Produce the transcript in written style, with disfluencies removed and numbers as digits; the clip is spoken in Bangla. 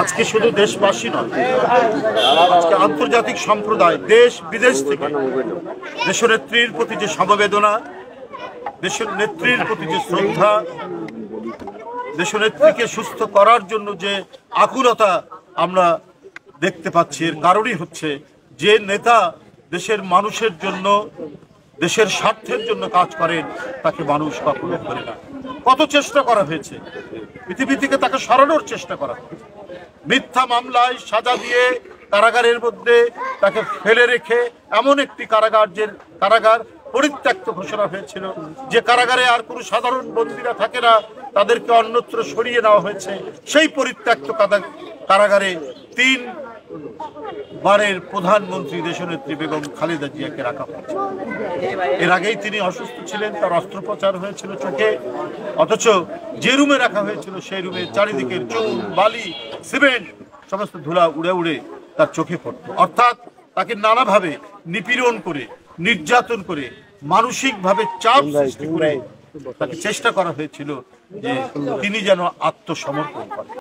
আজকে শুধু দেশবাসী নয়, আজকে আন্তর্জাতিক সম্প্রদায় দেশ বিদেশ থেকে দেশনেত্রীর প্রতি যে সমবেদনা, দেশের নেত্রীর প্রতি যে শ্রদ্ধা, দেশনেত্রীকে সুস্থ করার জন্য যে আকুলতা আমরা দেখতে পাচ্ছি, এর কারণই হচ্ছে যে নেতা দেশের মানুষের জন্য, দেশের স্বার্থের জন্য কাজ করেন তাকে মানুষ কখনো করে না। কত চেষ্টা করা হয়েছে, পৃথিবী থেকে তাকে সরানোর চেষ্টা করা হয়েছে, মিথ্যা মামলায় সাজা দিয়ে কারাগারের মধ্যে তাকে ফেলে রেখে এমন একটি কারাগার পরিত্যক্ত ঘোষণা হয়েছিল যে কারাগারে আর কোনো সাধারণ বন্দীরা থাকে না, তাদেরকে অন্যত্র সরিয়ে নেওয়া হয়েছে। সেই পরিত্যক্ত কারাগারে 3 বারের প্রধানমন্ত্রী দেশনেত্রী বেগম খালেদা জিয়াকে রাখা হয়েছে। এর আগেই তিনি অসুস্থ ছিলেন, তার অস্ত্রোপচার হয়েছিল চোখে, অথচ যে রুমে রাখা হয়েছিল সেই রুমের চারিদিকের চুন, বালি, সিমেন্ট সমস্ত ধুলা উড়ে উড়ে তার চোখে পড়ত। অর্থাৎ তাকে নানাভাবে নিপীড়ন করে, নির্যাতন করে, মানসিকভাবে চাপ সৃষ্টি করে তাকে চেষ্টা করা হয়েছিল যে তিনি যেন আত্মসমর্পণ করেন।